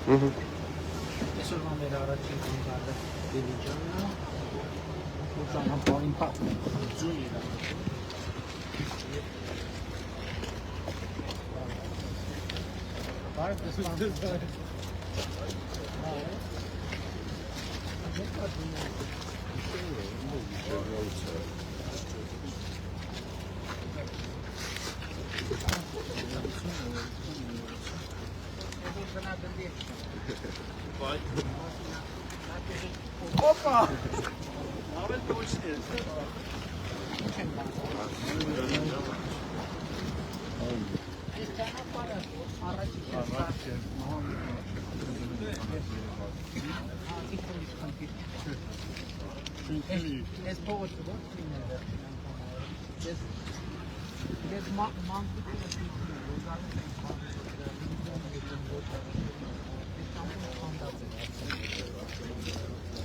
Այսօր մեր առաջին քննարկը Դիլիջանն է, ու ճանապարհին փոխություն է։ Բարև տեսեք։ Опа! Nawet точно. Es poğaça bu. Es mantıklı.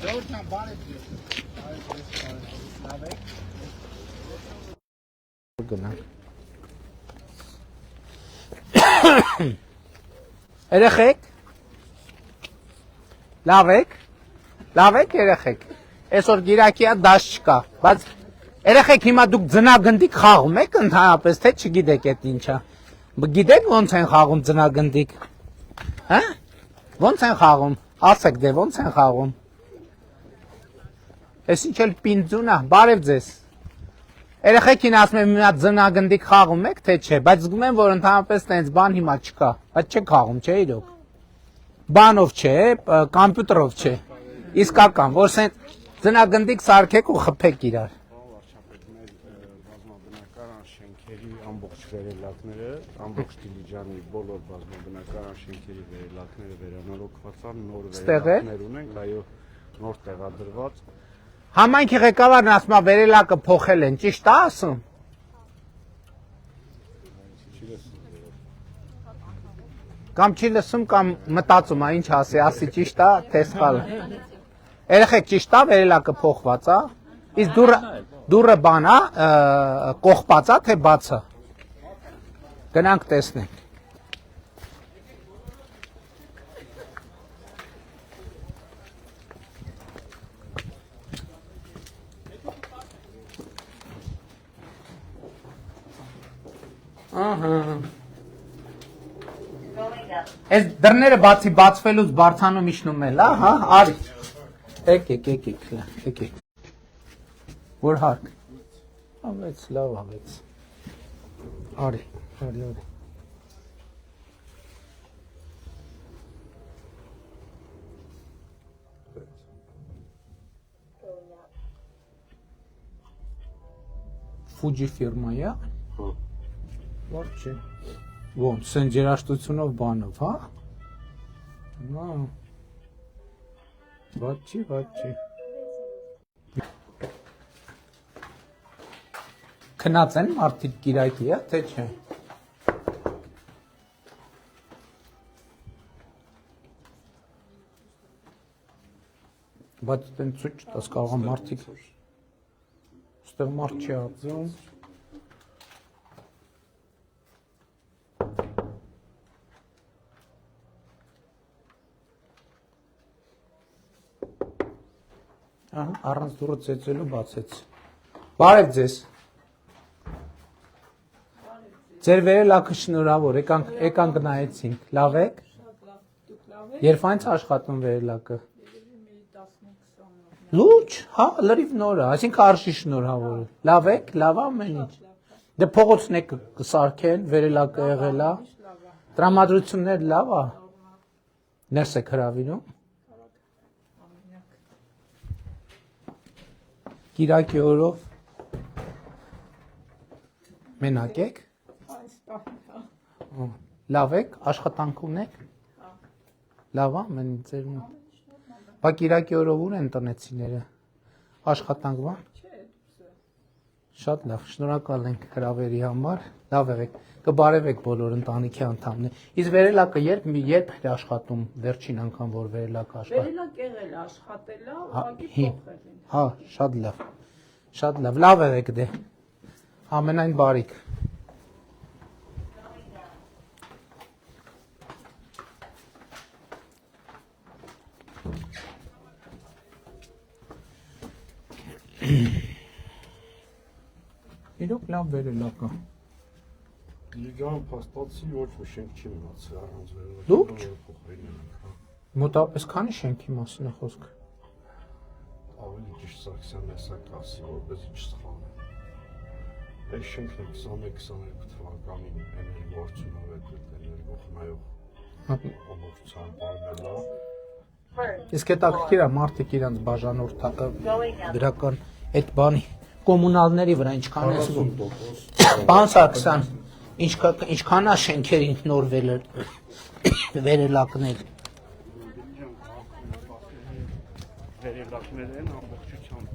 Doğrudan bari diyorsun. Երեխեք, լավ եք երեխեք, այսօր գիրակիա դաշ չկա, բայց երեխեք հիմա դուք ձնագնդիկ խաղում եք ընդհանրապես, թե չգիտեք էդ ինչա, գիտեք ոնց են խաղում ձնագնդիկ, ոնց են խաղում, ասեք դե ոնց են խաղում, ես ինչ էլ պինձուն է, բարև ձեզ, երեխեքին ասում եմ հիմա ձնագնդիկ խաղում եք, թե չէ, բայց զգում եմ, որ ընդհանրապես տենց բան հիմա չկա, բայց չեք խաղում, չէ իրոք, բանով չէ, կամպյուտերով չէ, իսկական, որ սենց ձնագնդիկ սարքեք ու խփեք իրար։ Բազմաբնակարան շենքերի ամբողջ վերելակները, ամբողջ Դիլիջանի բոլոր բազմաբնակարան շենքերի վերելակները վերանորոգված են, նոր վերելակներ ունենք, այո, նոր տեղադրված։ Համայնքի ղեկավարն ասում է վերելակը փոխել են, ճիշտ է ասում։ Կամ չի լսում, կամ մտածում է, ինչ ասի ճիշտ է, թե սխալ է։ Երեխեք ճիշտ է, վերելակը փոխված է։ Իսկ դուռը բան է, կողպած է, թե բաց է։ Գնանք տեսնենք։ Այս դռները բացի բացվելուց բարձանում իջնում էլ, հա, արի։ Եկեք։ Որ հարկ։ Ավեց, լավ ավեց։ Արի։ Fuji ֆիրմա է։ Որ չէ։ Ոնց, սեն երաշտությունով բանով, հա։ Ված չի։ Քնած են մարդիկ գիրակի, թե չէ։ Բայց տեն ցույց տաս կարող են մարդիկ։ Ստեղ մարդ չի ապրում։ Առանց դուրը ծեծելու բացեց։ Բարև ձեզ։ Ձեր վերելակը շնորհավոր, եկանք նայեցինք, լավ եք։ Երբ այնց աշխատում վերելակը։ Լուրջ, հա, լրիվ նոր է, այսինքն արժի շնորհավոր է։ Լավ եք, լավ ամեն ինչ։ Դե փողոցն եք կսարքեն, վերելակը եղել է։ Տրամադրություններ լավ է։ Ներս եք հրավիրում։ Կիրակի օրով մենակ եք։ Լավ եք, աշխատանք ունեք։ Լավ է, մեն ձեր։ Բա կիրակի օրով ուր են տնեցիները։ Աշխատանք բան։ Շատ լավ, շնորհակալ ենք հրավերի համար։ Լավ եղեք, կբարևեք բոլոր ընտանիքի անդամները։ Իսկ վերելակը երբ է աշխատում, վերջին անգամ որ վերելակը աշխատում։ Վերելակ եղել աշխատել է, ուղղակի փոխել են։ Հա, շատ լավ, լավ եղեք դե, ամենայն բարիք։ Իրոք լավ վերելակ է։ Դիլիջան փաստացի ոչ մի շենք չի մնացել առանց վերելակի։ Լուրջ։ Փոխել են։ Մոտավորապես քանի շենքի մասին է խոսքը։ Ավելի ճիշտ Սարգսյանն էսա կասի, որպեսզի չսխալվի։ Այս շենքն 21-22 թվականին էներգոարդյունավետ էներգոխնայող ամբողջությամբ բարմելա։ Իսկ հետաքրքիր է մարդիկ իրանց բաժանորդ դրական այդ բանի կոմունալների վրա ինչքան է զգում։ Պարոն Սարգսյան, ինչքան է շենքերին նոր վերելակներ։ Վերելակներ են ամբողջությամբ։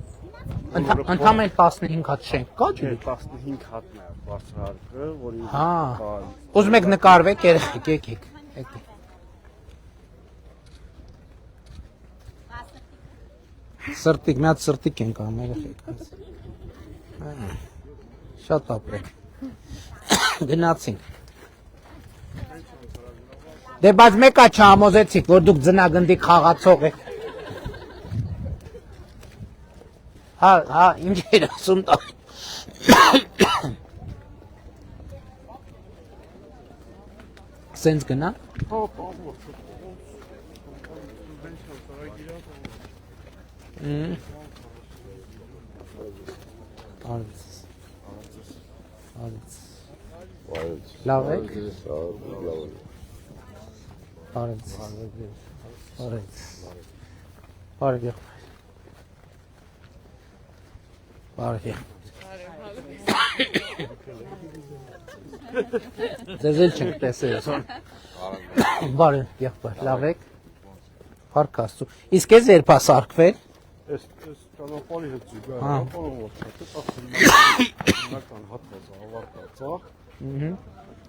Ընդհանրապես 15 հատ շենք կա ջի։ 15 հատն է բարձրահարկը, որի Հա։ Ուզում եք նկարվեք, երեխեք, եկեք։ Սրտիկ, մի հատ սրտիկ ենք անում երեխեք։ Շատ ապրեք։ Գնացինք։ Դե բայց մեկա չհամոզեցիք, որ դուք ձնագնդի խաղացող եք։ Հա, ինչ էր ասում տա։ Սենց գնա։ Լավ եք։ Բարև։ Ձեզ էլ չենք տեսել։ Բարև, եղբայր, լավ եք։ Փառք Աստծո։ Իսկ էս երբ է սարքվել։ Այս ճանապարհի հետ զուգահեռ ապարով նական հատվածը ավարտած է։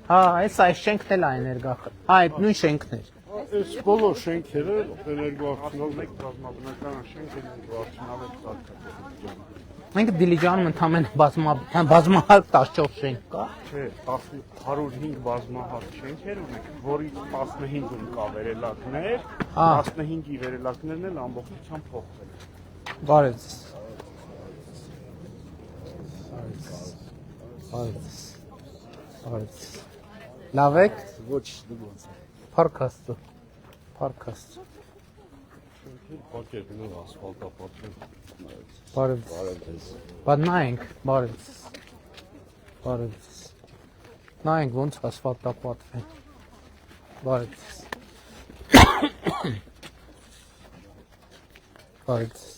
Հա, այս շենքն էլ է էներգախ։ Հա, այդ նույն շենքն էր։ Այս բոլոր շենքերը էներգոարդյունավետ բազմաբնական շենք էներգոարդյունավետ սարքած։ Մենք Դիլիջանում ընդամենը բազմահարկ 14 շենք կա։ Չէ, 105 բազմահարկ շենքեր ունենք, որից 15-ում կա վերելակներ, 15-ի վերելակներն էլ ամբողջությամբ փոխվել են։ Բարև ձեզ։ Լավ եք։ Ոչ, դուք Փառք Աստծո։ Պակետն ու ասֆալտապատում։ Բարև ձեզ։ Բայց նայենք, բարև ձեզ։ Նայենք ոնց ասֆալտապատվեն։ Բարև ձեզ։ Բարև ձեզ։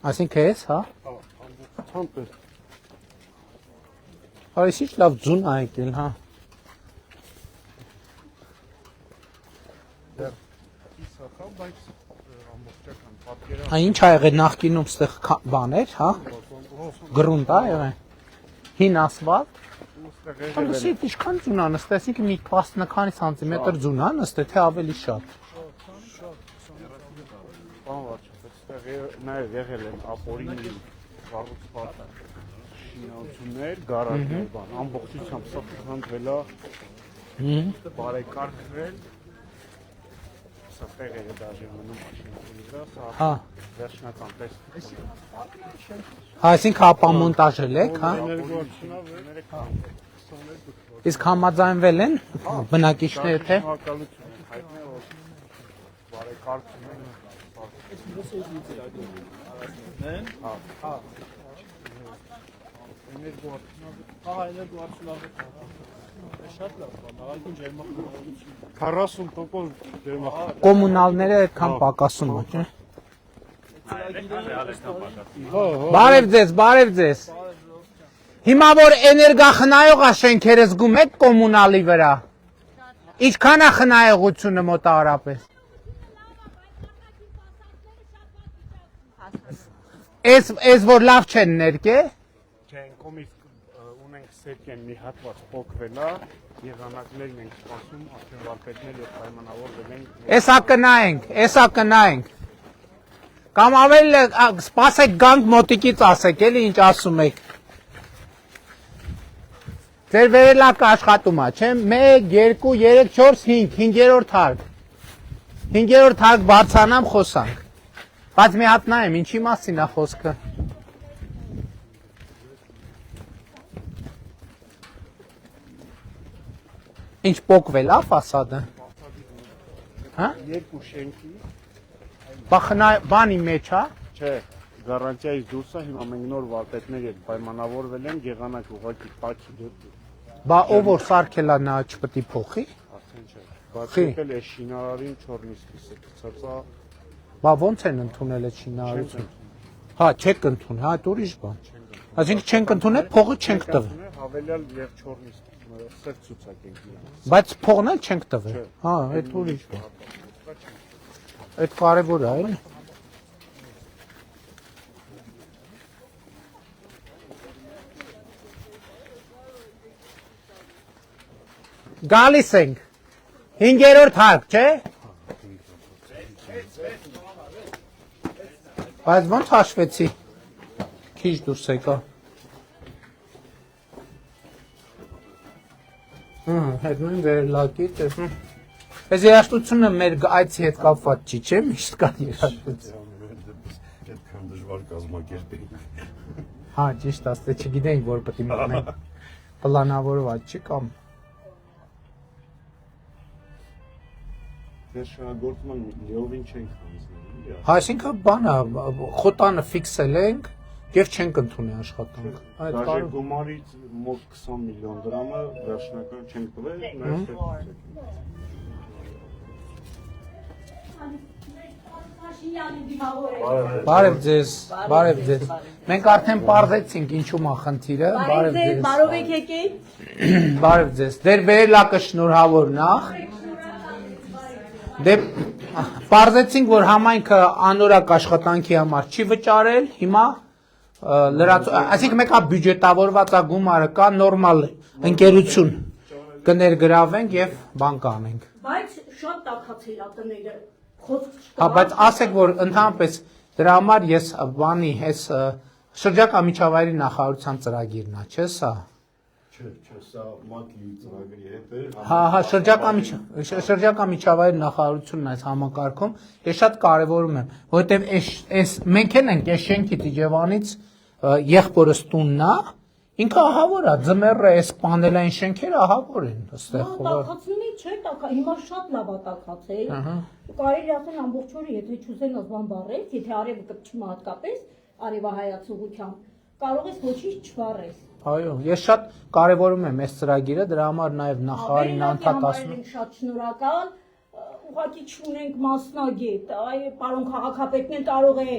Այսինքն էս, հա։ Ամբողջությամբ է։ Այս ինչ լավ ձուն ա եկել, հա։ Ինչ ա եղել նախկինում ստեղ բաներ, հա։ Գրունտ ա եղել։ Հին ասֆալտ։ Հանդիսիտ ինչքան ձուն ա նստել, այսինքն մի 10 քանի սանտիմետր ձուն ա նստել, թե ավելի շատ։ Բան վարչապետ, այստեղ նաև եղել են ապօրինի կառուցված շինություններ, գարաժներ, բան, ամբողջությամբ սա խնդրվել է բարեկարգվել, սա տեղերը դաժե մնում աշինքների վրա, սա վերջնական տեսք։ Այսինքն ապամոնտաժել եք, հա։ Իսկ համաձայնվել են բնակիչները, թե։ Բարեկարգում են Շատ լավ, նավակին ջերմախառնություն։ 40% ջերմախառն։ Կոմունալները այդքան պակասում է, չէ՞։ Բարև ձեզ։ Հիմա որ էներգախնայող է շենքերը զգում եք կոմունալի վրա։ Ինչքան է խնայողությունը մոտավորապես։ Էս որ լավ չեն ներկե։ Չէ, կոմից ունենք սերկեն մի հատված փոքվելա, եղանակներն ենք սպասում, արդյունվարպետները պայմանավորվել են։ Էսա կնայենք։ Կամ ավելի սպասեք գանք մոտիկից ասեք, էլի ինչ ասում եք։ Ձեր վերելակը աշխատում է, չէ՞։ 1, 2, 3, 4, 5, 5-րդ հարկ։ 5-րդ հարկ բարձրանամ խոսանք։ Բայց մի հատ նայեմ, ինչի մասին է խոսքը։ Ինչ փոկվել է ֆասադը։ Հա։ Երկու շենքի։ Բանի մեջ է։ Չէ, գարանտիայից դուրս է, հիմա մենք նոր վարպետներ հետ պայմանավորվել են, եղանակ ուղղակի տաքի դեպ։ Բա ով որ սարքել է նա չպետք է փոխի։ Արդեն չէ։ Բայց եկել է շինարարին չորնիստիսը գցած է։ Բա ոնց են ընդունել այդ շինարարությունը։ Հա, չեք ընդունել, հա, դա ուրիշ բան։ Այսինքն չենք ընդունել, փողը չենք տվել։ Հավելյալ եւ չորնիստ սեր ցուցակ ենք իրան։ Բայց փողն էլ չենք տվել։ Հա, այդ ուրիշ բան։ Այդ կարևոր է, էլի։ Գալիս ենք։ 5-րդ հարկ, չէ՞։ Բայց ոնց հաշվեցի։ Քիչ դուրս եկա։ Հետ նույն վերելակի, տեսնում։ Այս երաշտությունը մեր այցի հետ կապված չի, չէ՞, միշտ կա երաշտություն։ Այդքան դժվար կազմակերպենք։ Հա, ճիշտ ասած, չգիտենք որ պետք է մտնենք։ Պլանավորված չի կամ։ Վերջնագործման լիովին չենք հանձնել։ Հա, այսինքն բանա, խոտանը ֆիքսել ենք եւ չենք ընդունի աշխատանք։ Այդ Դաժե գումարից մոտ 20 միլիոն դրամը վերջնական չենք տվել, նայեք։ Բարև ձեզ, բարև ձեզ։ Մենք արդեն պարզեցինք ինչու է խնդիրը, բարև ձեզ։ Բարով եք եկել։ Բարև ձեզ։ Դեր վերելակը շնորհավոր նախ։ Դե պարզեցինք, որ համայնքը անորակ աշխատանքի համար չի վճարել, հիմա այսինքն մեկա բյուջետավորված է գումարը կա, նորմալ ընկերություն կներգրավենք եւ բան կանենք։ Բայց շատ տաքացել է տները։ Հա, բայց ասեք, որ ընդհանրապես դրա համար ես բանի, այս շրջակա միջավայրի նախարարության ծրագիրն է, չէ՞ սա։ Չէ, սա ՄԱԿ-ի ծրագրի հետ է։ Հա, շրջակա միջավայրի նախարարությունն այս համակարգում ես շատ կարևորում եմ, որովհետեւ այս մենք էլ ենք այս շենքի Տիջևանից եղբորս տունն է, ինքը ահավոր է, ձմեռը այս պանելային շենքերը ահավոր են, այստեղ։ Տաքացնում է, չէ, հիմա շատ լավ է տաքացել։ Կարելի ասել ամբողջ օրը, եթե չուզեն ազգան բառես, եթե արևը կպչում հատկապես արևահայացողությամբ, կարող ես ոչինչ չվառես։ Այո, ես շատ կարևորում եմ այս ծրագիրը, դրա համար նաև նախարարին անդադ ասում եմ։ Շատ շնորհակալ, ուղղակի չունենք մասնագետ, այ պարոն քաղաքապետն էլ կարող է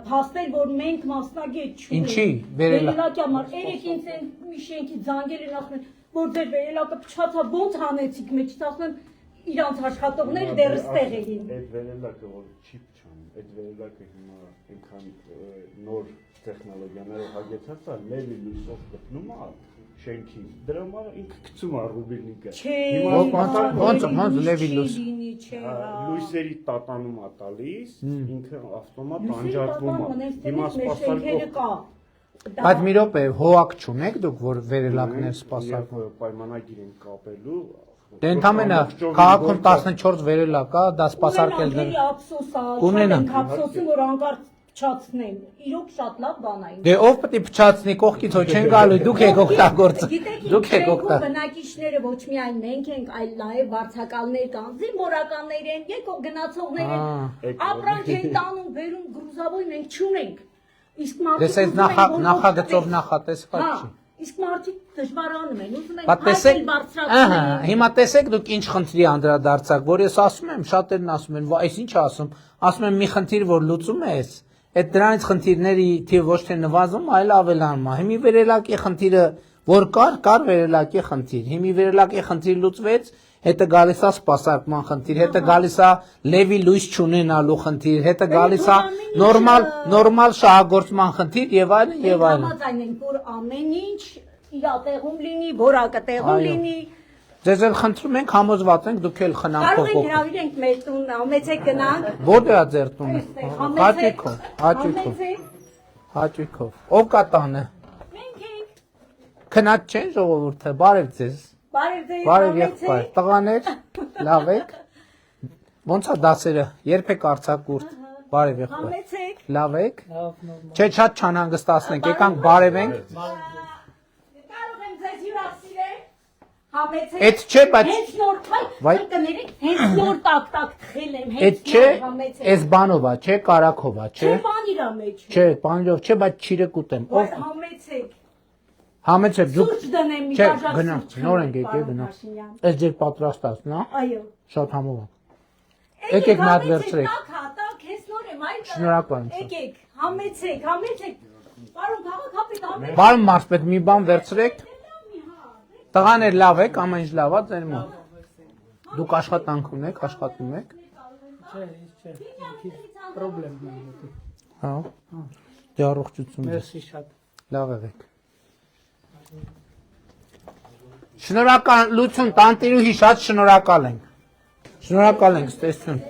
փաստել, որ մենք մասնագետ չունենք։ Ինչի, վերելակի համար, երեք ինձ են մի շենքի զանգել են ասում, որ ձեր վերելակը փչացա, ոնց հանեցիք մեջից, ասում եմ իրանց աշխատողները դեռ ստեղ էին։ Այդ վերելակը որ չի փչանում, այդ վերելակը հիմա այնքան նոր տեխնոլոգիաներով հագեցած է, լևի լույսով գտնում է շենքին։ Դրա համար ինքը գցում է ռուբիլնիկը։ ոնց լևի լույս։ Լույսերի տատանում է տալիս, ինքը ավտոմատ անջատվում է։ Հիմա սպասարկող Բայց մի րոպե, հոակ չունեք դուք, որ վերելակներ սպասարկում։ Պայմանագիր են կապելու։ Դե ընդամենը քաղաքում 14 վերելակ է, դա սպասարկել դեռ։ Կունենանք ափսոսը, որ անկարծ փչացնեն։ Իրոք շատ լավ բան է։ Դե ով պետք է փչացնի կողքից, ոչ չեն գալու, դուք եք օգտագործում։ Դուք եք օգտագործում։ Բնակիչները ոչ միայն մենք ենք, այլ նաև վարձակալներ կան, զինվորականներ են, եկող գնացողներ են, ապրանք են տանում, բերում գրուզավոր մենք չունենք։ Իսկ մարդիկ նախագծով նախատեսված չի։ Իսկ մարդիկ դժվարանում են, ուզում են պատեսեք, բարձրացնել։ հիմա տեսեք դուք ինչ խնդրի անդրադարձակ, որ ես ասում եմ, շատերն ասում են, այս ինչ ասում եմ մի խնդիր, որ լուծում է այս, այդ դրանից խնդիրների թիվը ոչ թե նվազում, այլ ավելանում է։ Հիմի վերելակի խնդիրը, որ կար վերելակի խնդիր, հիմի վերելակի խնդիր լուծվեց, հետը գալիս է սպասարկման խնդիր, հետը գալիս է լևի լույս չունենալու խնդիր, հետը գալիս է նորմալ շահագործման խնդիր եւ այլն եւ այլն։ Համաձայն ենք, որ ամեն ինչ իր տեղում լինի, որակը տեղում լինի։ Ձեզ էլ խնդրում ենք, համոզված ենք, դուք էլ խնամք Կարող ենք հրավիրենք մեր տուն, ամեցեք գնանք։ Որտե՞ղ է ձեր տունը։ Հաճույքով։ Ով կա տանը։ Մենք ենք։ Քնած չեն ժողովուրդը, բարև ձեզ։ Բարև եղբայր, տղաներ, լավ եք։ Ոնց է դասերը, երբ եք արձակուրդ։ Բարև եղբայր։ Համեցեք։ Լավ եք։ Լավ, նորմալ։ Չէ, շատ չանհանգստացնենք, եկանք բարևենք։ Կարող եմ ձեզ հյուրասիրել։ Համեցեք։ Այդ չէ, բայց Հենց նոր Վայ։ կներեք, հենց նոր տակ թխել եմ, այդ հենց չէ, նոր համեցեք։ այս բանով է, չէ, կարակով է, չէ։ Չէ, բան իրա մեջ։ Չէ, բանով չէ, բայց չիրը կուտեմ։ Բայց Ով համեցեք։ համեցեք դուք։ Սուրճ դնեմ մի Չէ, բաժակ գնա, սուրճ նոր խմեք, ենք եկել, պարոն գնա։ Փաշինյան։ Այս ձեր պատրաստած, նա։ Այո։ Շատ համով է։ Եկեք մի հատ վերցրեք։ Տակ, հենց նոր եմ, այլ։ Շնորհակալ եմ։ Եկեք, համեցեք։ Պարոն քաղաքապետ, համեցեք։ Բարոն Մարսպետ, մի բան վերցրեք։ Տղաներ լավ եք, ամեն ինչ լավ է ձեր մոտ։ Դուք աշխատանք ունեք, աշխատում եք։ Չէ, չէ։ Պրոբլեմ ունի։ Հա։ Դե առողջություն։ Մերսի շատ։ Լավ եք։ Շնորհակալություն, տանտիրուհի, շատ շնորհակալ ենք։ Շնորհակալ ենք, ստեսություն։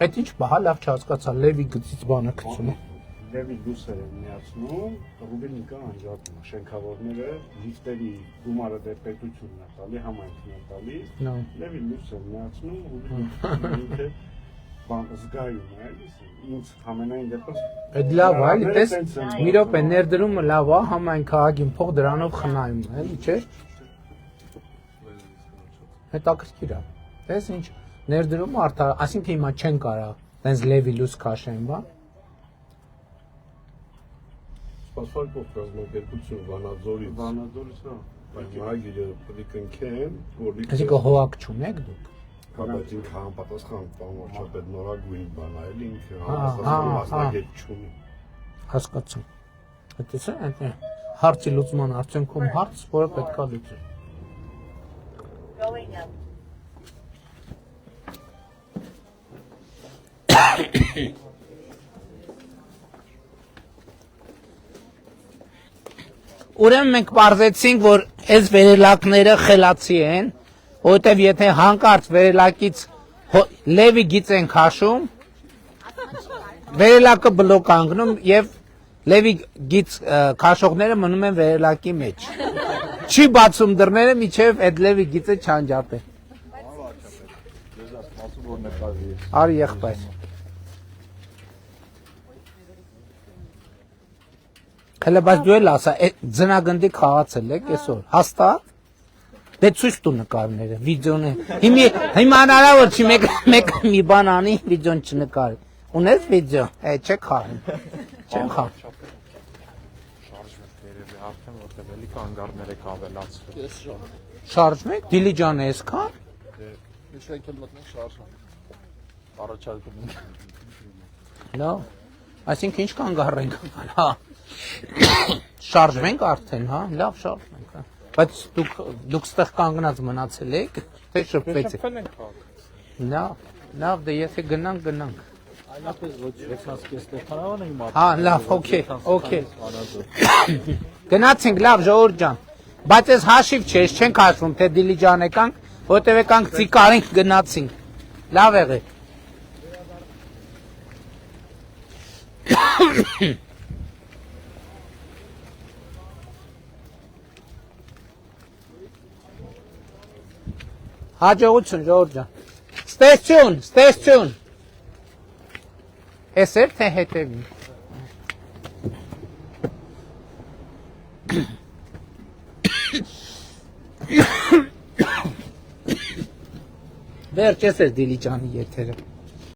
Այդ ինչ բա, լավ չհասկացա, Լևի գծից բանը գցում է։ Լևի լուսեր են միացնում, Ռուբելնիկը անջատում է, շենքավորները լիֆտերի գումարը դե պետությունն է տալի, համայնքն է տալիս, Նո։ Լևի լուսեր միացնում, Ռուբելնիկը բան զգայում է, ինձ համենայն դեպս Այդ լավ է, էլի, տես, մի րոպե ներդրումը լավ է, համայն քաղաքին փող դրանով խնայում է, էլի, չէ՞։ Հետաքրքիր է։ Տես ինչ ներդրումը արդար, այսինքն հիմա չեն կարա տենց Լևի լույս քաշեն, բա։ Սպասարկող կազմակերպություն Վանաձորից, Վանաձորից հա, բայց մագիրը պետք է ընկեն, որ Այսինքն հողակ չունեք դուք։ բայց ինքը համապատասխան բան որչապետ նորագույն բան է, էլի ինքը հա, համապատասխան հա, մասնագետ չունի։ Հասկացա։ Այդտեսը այդ հարցի լուծման արդյունքում հարց, որը պետքա լուծել։ Ուրեմն մենք բարձեցինք, որ այս վերելակները խելացի են, որովհետև եթե հանկարծ վերելակից Լևի գիծ են քաշում, վերելակը բլոկ անգնում եւ Լևի գիծ քաշողները մնում են վերելակի մեջ։ Չի բացում դռները, միջև այդ Լևի գիծը չանջատե։ Արի եղբայր։ Հələ բայց դու էլ ասա, ձնագնդի խաղացել եք այսօր, հաստատ։ Դե ցույց տու նկարները, վիդեոն է։ Հիմա հնարավոր չի մեկ մի բան անի, վիդեոն չնկարի։ Ունես վիդեո։ Չեք խաղում։ Չեմ խաղում։ Երևի արդեն որտեղ էլի կանգառներ եք ավելացրել։ Շարժում եք, Դիլիջանը այսքան։ Միշտ էլ մտնենք շարժում։ Առաջարկում ենք։ Լավ։ Այսինքն ինչ կանգառ ենք անում, հա։ Շարժում ենք արդեն, հա, լավ շարժում ենք, հա։ Բայց դուք ստեղ կանգնած մնացել եք, թե շփվեցեք։ Շփվել ենք քաղաք։ Լավ, դե եթե գնանք։ Այլապես ոչ, Լեքսանսկի Ստեփանավան ենք մատ։ Հա, լավ, օքեյ։ Գնացինք, լավ, ժողովուրդ ջան։ Բայց այս հաշիվ չէ, չենք հաշվում, թե Դիլիջան եկանք, որտեղ եկանք ծիկարենք գնացինք։ Լավ եղեք։ Հաջողություն, ժողովուրդ ջան։ Ստեսություն։ Էս էր թե հետևին։ Վերջ էս էր Դիլիջանի եթերը։